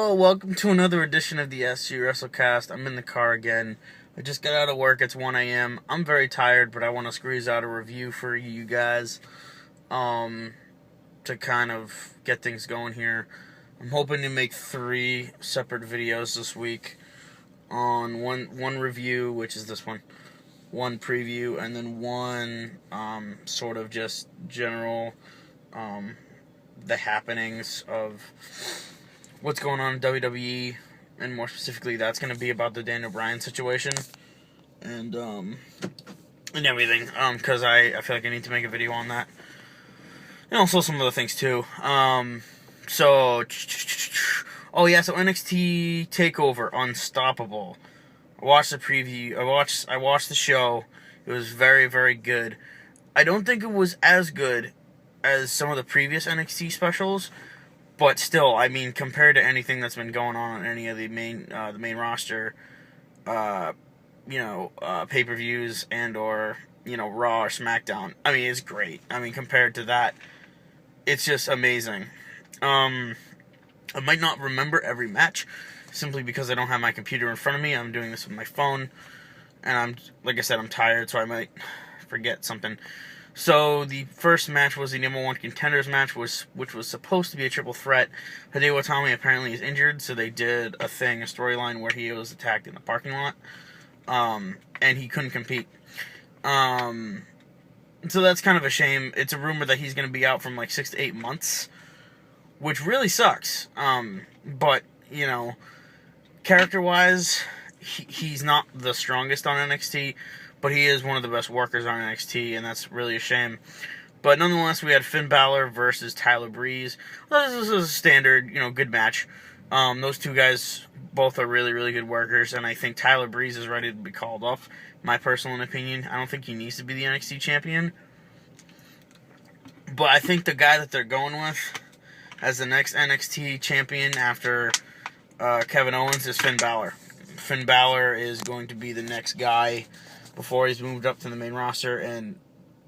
Hello, welcome to another edition of the SG WrestleCast. I'm in the car again. I just got out of work. It's 1 a.m. I'm very tired, but I want to squeeze out a review for you guys to kind of get things going here. I'm hoping to make 3 separate videos this week on one review, which is this one preview, and then one sort of just general the happenings of what's going on in WWE, and more specifically, that's going to be about the Daniel Bryan situation, and everything, because I feel like I need to make a video on that, and also some other things too. So NXT TakeOver, Unstoppable. I watched the preview, I watched the show. It was very, very good. I don't think it was as good as some of the previous NXT specials, but still, I mean, compared to anything that's been going on any of the main roster, pay-per-views and or Raw or SmackDown, I mean, it's great. I mean, compared to that, it's just amazing. I might not remember every match simply because I don't have my computer in front of me. I'm doing this with my phone, and like I said, I'm tired, so I might forget something. So the first match was the number 1 contenders match, which was supposed to be a triple threat. Hideo Itami apparently is injured, so they did a storyline where he was attacked in the parking lot, and he couldn't compete. So that's kind of a shame. It's a rumor that he's going to be out from like 6 to 8 months, which really sucks. But character-wise, he's not the strongest on NXT. But he is one of the best workers on NXT, and that's really a shame. But nonetheless, we had Finn Balor versus Tyler Breeze. Well, this is a standard, good match. Those two guys both are really, really good workers, and I think Tyler Breeze is ready to be called up. My personal opinion, I don't think he needs to be the NXT champion. But I think the guy that they're going with as the next NXT champion after Kevin Owens is Finn Balor. Finn Balor is going to be the next guy before he's moved up to the main roster, and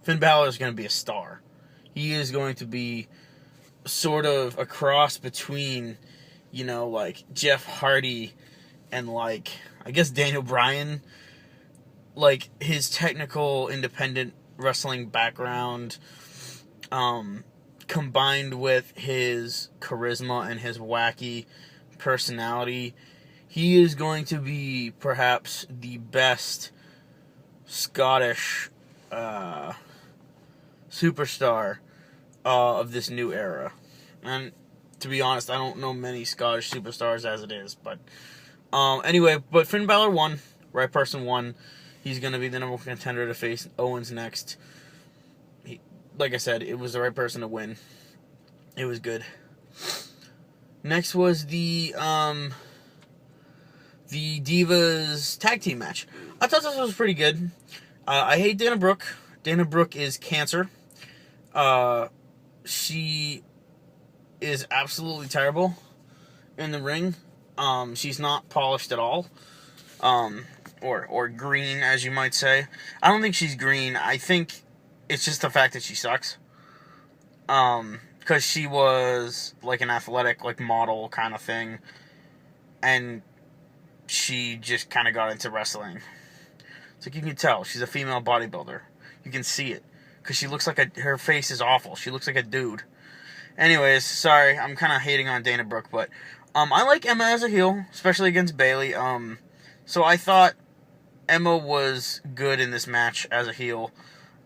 Finn Balor is going to be a star. He is going to be sort of a cross between, like Jeff Hardy and I guess Daniel Bryan. Like his technical independent wrestling background, combined with his charisma and his wacky personality, he is going to be perhaps the best Scottish superstar of this new era. And to be honest, I don't know many Scottish superstars as it is, but anyway, but Finn Balor won. Right person won. He's going to be the number 1 contender to face Owens next. Like I said, it was the right person to win. It was good. Next was the Divas tag team match. I thought this was pretty good. I hate Dana Brooke. Dana Brooke is cancer. She is absolutely terrible in the ring. She's not polished at all. Or green, as you might say. I don't think she's green. I think it's just the fact that she sucks. Because she was like an athletic, model kind of thing. And she just kind of got into wrestling. It's like you can tell she's a female bodybuilder. You can see it because she looks like her face is awful. She looks like a dude. Anyways, sorry, I'm kind of hating on Dana Brooke, but I like Emma as a heel, especially against Bayley. So I thought Emma was good in this match as a heel.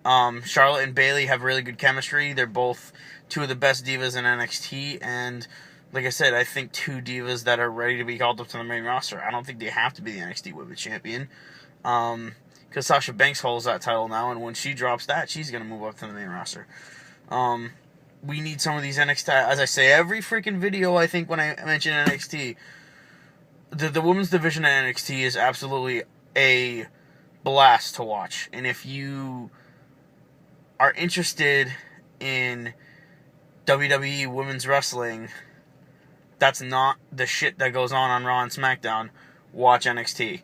Charlotte and Bayley have really good chemistry. They're both 2 of the best divas in NXT, and like I said, I think 2 divas that are ready to be called up to the main roster. I don't think they have to be the NXT Women's Champion. Because Sasha Banks holds that title now, and when she drops that, she's going to move up to the main roster. We need some of these NXT, as I say every freaking video, I think, when I mention NXT, the women's division at NXT is absolutely a blast to watch. And if you are interested in WWE women's wrestling, that's not the shit that goes on Raw and SmackDown, watch NXT.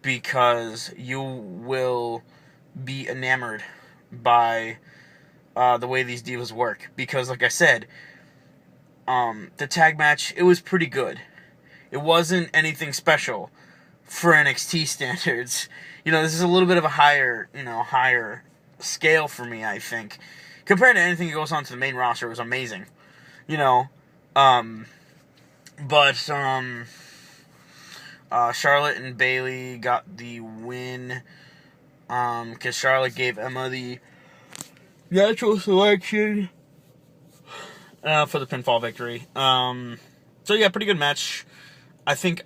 Because you will be enamored by the way these divas work. Because, like I said, the tag match, it was pretty good. It wasn't anything special for NXT standards. This is a little bit of a higher scale for me, I think. Compared to anything that goes on to the main roster, it was amazing. Charlotte and Bayley got the win, because Charlotte gave Emma the natural selection for the pinfall victory. So yeah, pretty good match. I think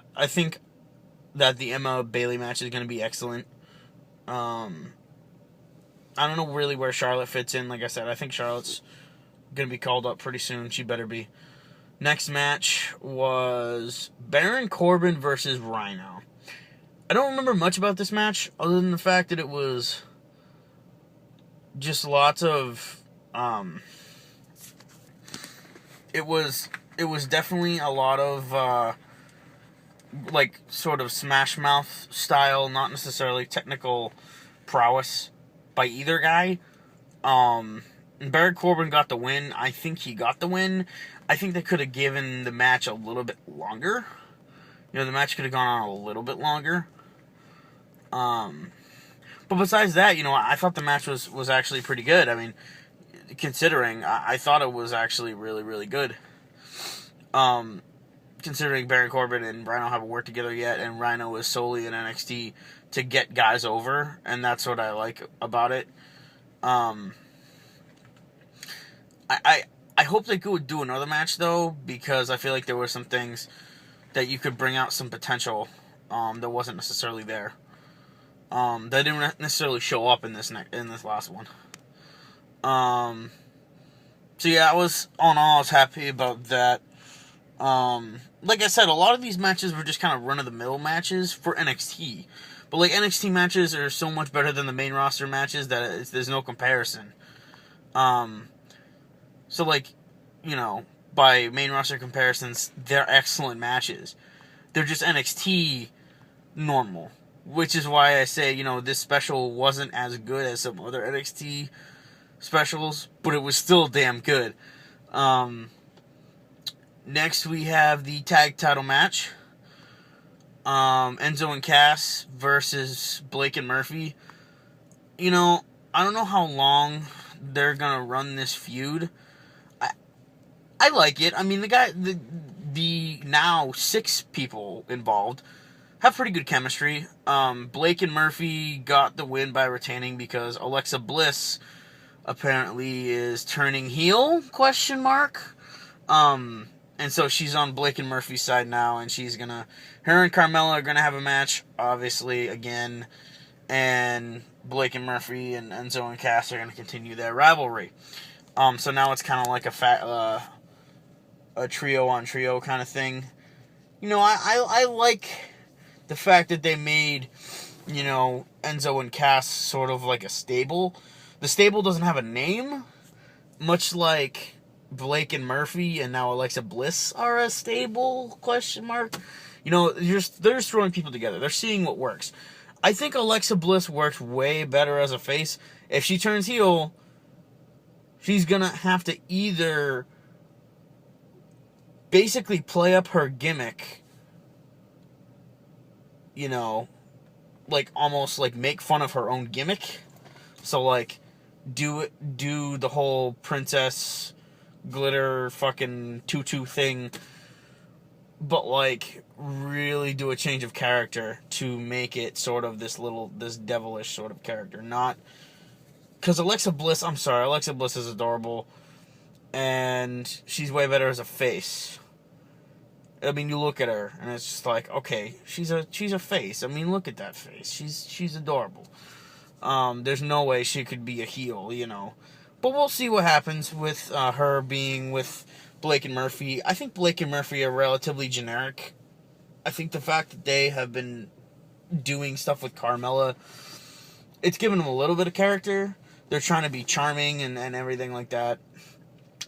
that the Emma Bayley match is going to be excellent. I don't know really where Charlotte fits in. Like I said, I think Charlotte's going to be called up pretty soon. She better be. Next match was Baron Corbin versus Rhino. I don't remember much about this match other than the fact that it was just lots of it was definitely a lot of sort of Smash Mouth style, not necessarily technical prowess by either guy. Baron Corbin got the win. I think he got the win. I think they could have given the match a little bit longer. The match could have gone on a little bit longer. But besides that, I thought the match was actually pretty good. I mean, considering, I thought it was actually really, really good. Considering Baron Corbin and Rhino haven't worked together yet, and Rhino is solely in NXT to get guys over, and that's what I like about it. I hope they could do another match, though, because I feel like there were some things that you could bring out some potential that wasn't necessarily there. That didn't necessarily show up in this last one. So yeah, all in all, I was happy about that. Like I said, a lot of these matches were just kind of run-of-the-mill matches for NXT. But NXT matches are so much better than the main roster matches that there's no comparison. So by main roster comparisons, they're excellent matches. They're just NXT normal. Which is why I say, this special wasn't as good as some other NXT specials, but it was still damn good. Next, we have the tag title match. Enzo and Cass versus Blake and Murphy. I don't know how long they're going to run this feud. I like it. I mean, the now 6 people involved have pretty good chemistry. Blake and Murphy got the win by retaining because Alexa Bliss apparently is turning heel, ? And so she's on Blake and Murphy's side now, and her and Carmella are gonna have a match, obviously, again, and Blake and Murphy and Enzo and Cass are gonna continue their rivalry. So now it's kind of like a trio on trio kind of thing. I like the fact that they made, Enzo and Cass sort of like a stable. The stable doesn't have a name, much like Blake and Murphy and now Alexa Bliss are a stable, ? They're just throwing people together. They're seeing what works. I think Alexa Bliss works way better as a face. If she turns heel, she's going to have to either basically play up her gimmick, almost make fun of her own gimmick. So do the whole princess glitter fucking tutu thing, but really do a change of character to make it sort of this devilish sort of character. Not because Alexa Bliss is adorable and she's way better as a face. I mean, you look at her and it's just okay, she's a face. I mean, look at that face. She's adorable. There's no way she could be a heel, But we'll see what happens with her being with Blake and Murphy. I think Blake and Murphy are relatively generic. I think the fact that they have been doing stuff with Carmella, it's given them a little bit of character. They're trying to be charming and everything like that.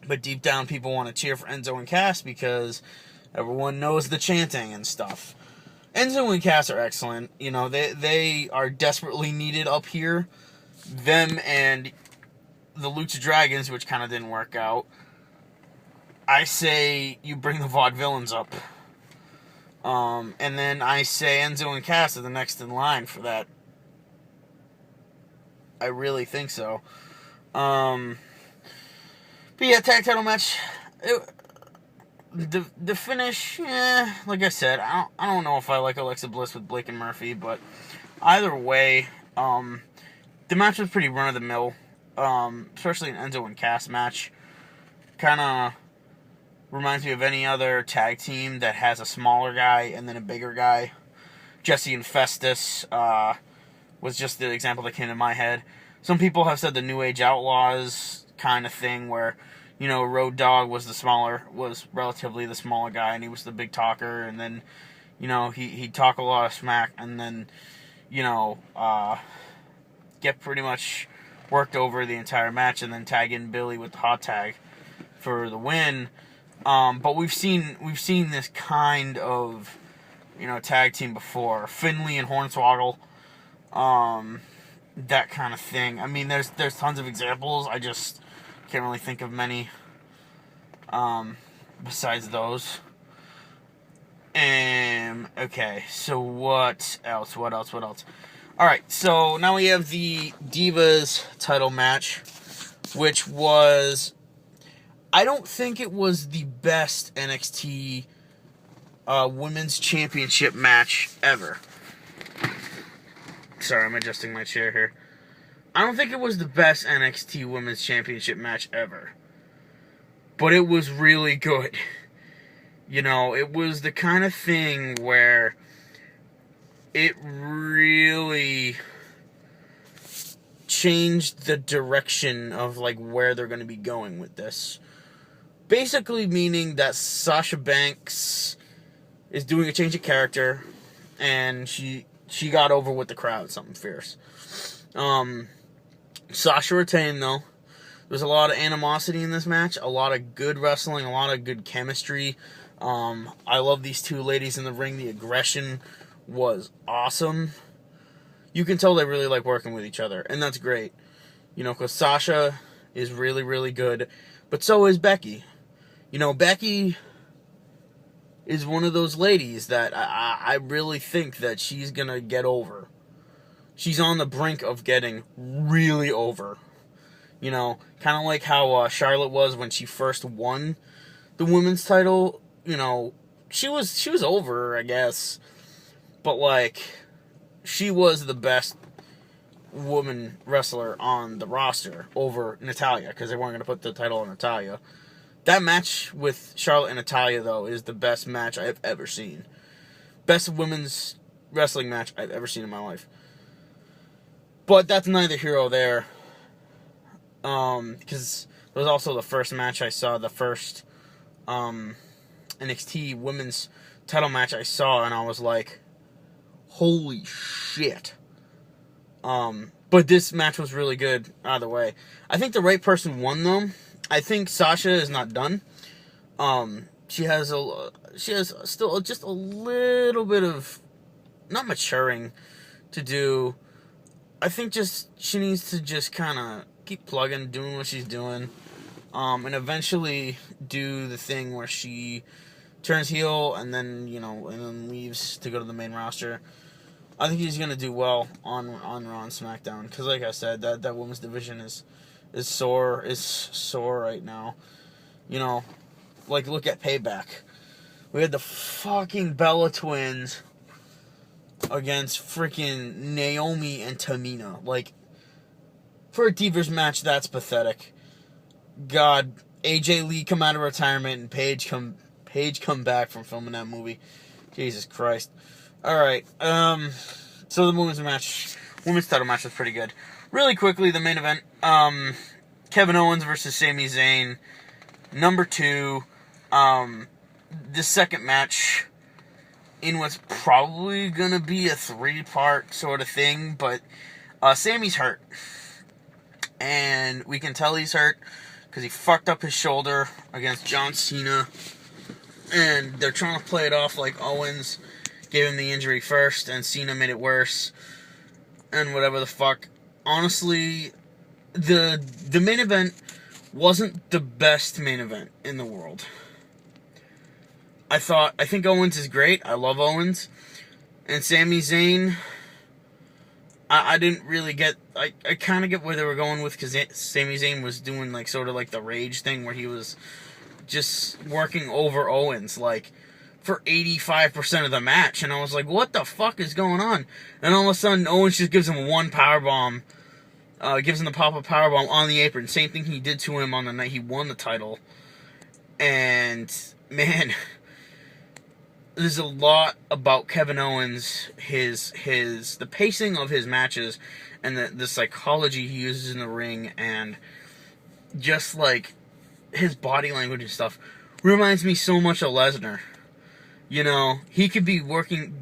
But deep down, people want to cheer for Enzo and Cass because everyone knows the chanting and stuff. Enzo and Cass are excellent. They are desperately needed up here. Them and the Lucha Dragons, which kind of didn't work out. I say you bring the Vaudevillains up. And then I say Enzo and Cass are the next in line for that. I really think so. But yeah, tag title match. The finish, like I said, I don't know if I like Alexa Bliss with Blake and Murphy, but either way, the match was pretty run of the mill. Especially an Enzo and Cass match. Kind of reminds me of any other tag team that has a smaller guy and then a bigger guy. Jesse and Festus was just the example that came to my head. Some people have said the New Age Outlaws kind of thing where, Road Dogg was relatively the smaller guy and he was the big talker, and then, he'd talk a lot of smack and then, get pretty much worked over the entire match and then tag in Billy with the hot tag for the win. But we've seen this kind of, tag team before. Finley and Hornswoggle, that kind of thing. I mean, there's tons of examples. I just can't really think of many besides those. Okay, so what else? Alright, so now we have the Divas title match, which was... I don't think it was the best NXT Women's Championship match ever. Sorry, I'm adjusting my chair here. I don't think it was the best NXT Women's Championship match ever. But it was really good. It was the kind of thing where it really changed the direction of, where they're going to be going with this. Basically meaning that Sasha Banks is doing a change of character, and she got over with the crowd, something fierce. Sasha retained, though. There was a lot of animosity in this match, a lot of good wrestling, a lot of good chemistry. I love these two ladies in the ring. The aggression was awesome. You can tell they really like working with each other, and that's great. Because Sasha is really, really good, but so is Becky. Becky is one of those ladies that I really think that she's going to get over. She's on the brink of getting really over. Kind of like how Charlotte was when she first won the women's title. She was over, I guess. But, she was the best woman wrestler on the roster over Natalya, because they weren't going to put the title on Natalya. That match with Charlotte and Natalya, though, is the best match I've ever seen. Best women's wrestling match I've ever seen in my life. But that's neither here nor there. Because it was also the first match I saw, the first NXT women's title match I saw, and I was like, holy shit. But this match was really good, either way. I think the right person won, though. I think Sasha is not done. She has still just a little bit of, not maturing to do. I think she needs to just kind of keep plugging, doing what she's doing, and eventually do the thing where she turns heel and then, and then leaves to go to the main roster. I think he's gonna do well on Raw and SmackDown, because like I said, that women's division is sore right now. Look at Payback. We had the fucking Bella Twins against freaking Naomi and Tamina. For a Divas match, that's pathetic. God, AJ Lee come out of retirement and Paige come back from filming that movie. Jesus Christ. Alright, so the women's title match was pretty good. Really quickly, the main event, Kevin Owens versus Sami Zayn, number 2, the second match in what's probably gonna be a 3-part sort of thing, but Sami's hurt, and we can tell he's hurt because he fucked up his shoulder against John Cena, and they're trying to play it off like Owens gave him the injury first, and Cena made it worse, and whatever the fuck. Honestly, the main event wasn't the best main event in the world. I think Owens is great. I love Owens. And Sami Zayn, I didn't really get... I kind of get where they were going with, because Sami Zayn was doing, like, sort of like the rage thing, where he was just working over Owens, like, for 85% of the match. And I was like, what the fuck is going on? And all of a sudden, Owens just gives him one powerbomb, gives him the pop-up powerbomb on the apron. Same thing he did to him on the night he won the title. And, man... There's a lot about Kevin Owens, the pacing of his matches, and the psychology he uses in the ring, and just like his body language and stuff reminds me so much of Lesnar. You know, he could be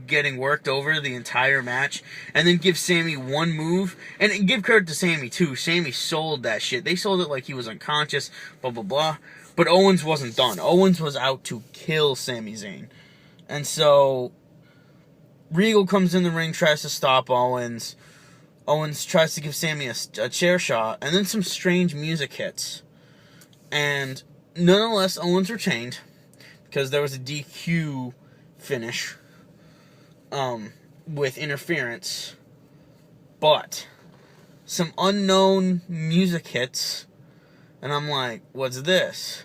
getting worked over the entire match, and then give Sammy one move, and give credit to Sammy too. Sammy sold that shit. They sold it like he was unconscious, blah blah blah. But Owens wasn't done. Owens was out to kill Sami Zayn. And so, Regal comes in the ring, tries to stop Owens. Owens tries to give Sammy a chair shot, and then some strange music hits. And nonetheless, Owens retained, because there was a DQ finish with interference. But some unknown music hits, and I'm like, what's this?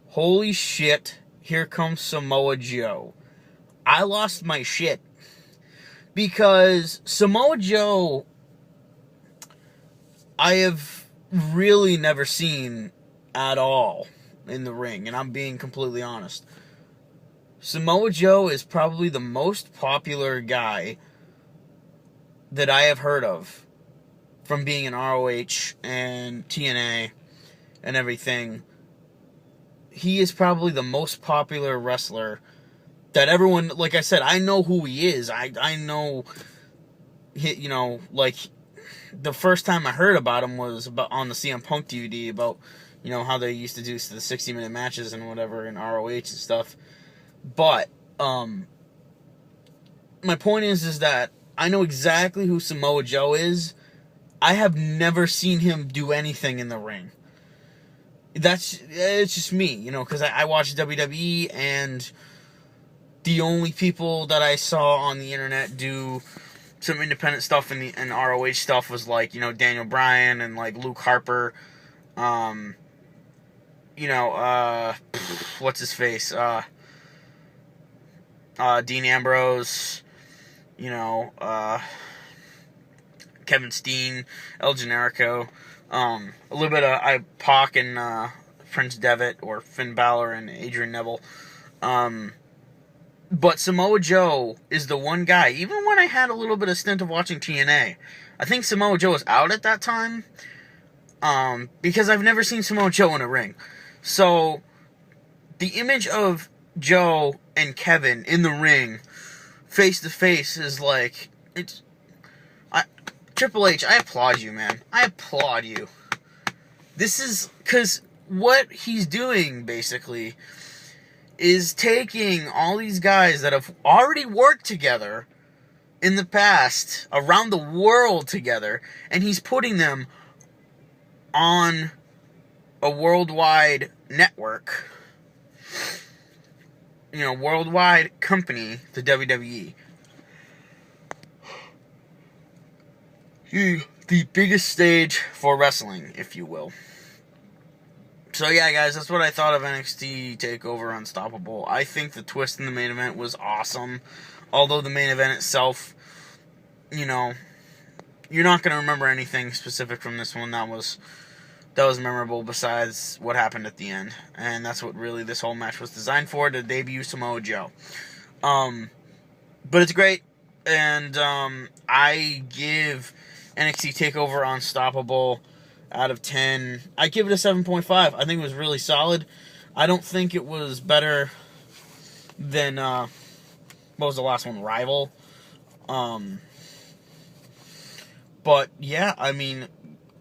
Holy shit. Here comes Samoa Joe. I lost my shit. Because Samoa Joe, I have really never seen at all in the ring. And I'm being completely honest. Samoa Joe is probably the most popular guy that I have heard of. From being in ROH and TNA and everything. He is probably the most popular wrestler that everyone, like I said, I know who he is. I know, you know, like, the first time I heard about him was on the CM Punk DVD about, you know, how they used to do the 60-minute matches and whatever in ROH and stuff. But, my point is that I know exactly who Samoa Joe is. I have never seen him do anything in the ring. It's just me, you know, because I watch WWE, and the only people that I saw on the internet do some independent stuff and ROH stuff was, like, you know, Daniel Bryan and, like, Luke Harper, you know, what's his face, Dean Ambrose, you know, Kevin Steen, El Generico, a little bit of Pac and Prince Devitt, or Finn Balor and Adrian Neville. But Samoa Joe is the one guy, even when I had a little bit of stint of watching TNA, I think Samoa Joe was out at that time, because I've never seen Samoa Joe in a ring. So, the image of Joe and Kevin in the ring, face to face, is like, Triple H, I applaud you, man. I applaud you. This is, because what he's doing, basically, is taking all these guys that have already worked together in the past, around the world together, and he's putting them on a worldwide network, you know, worldwide company, the WWE. The biggest stage for wrestling, if you will. So yeah, guys, that's what I thought of NXT TakeOver Unstoppable. I think the twist in the main event was awesome. Although the main event itself, you know, you're not going to remember anything specific from this one that was memorable besides what happened at the end. And that's what really this whole match was designed for, to debut Samoa Joe. But it's great. And I give NXT TakeOver Unstoppable out of 10. I give it a 7.5. I think it was really solid. I don't think it was better than, what was the last one? Rival. But, yeah, I mean,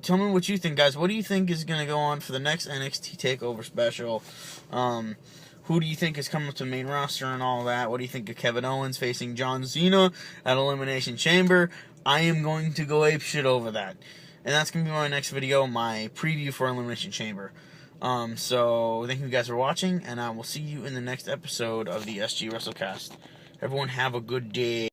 tell me what you think, guys. What do you think is going to go on for the next NXT TakeOver special? Who do you think is coming up to the main roster and all that? What do you think of Kevin Owens facing John Cena at Elimination Chamber? I am going to go apeshit over that. And that's going to be my next video, my preview for Elimination Chamber. So thank you guys for watching, and I will see you in the next episode of the SG WrestleCast. Everyone have a good day.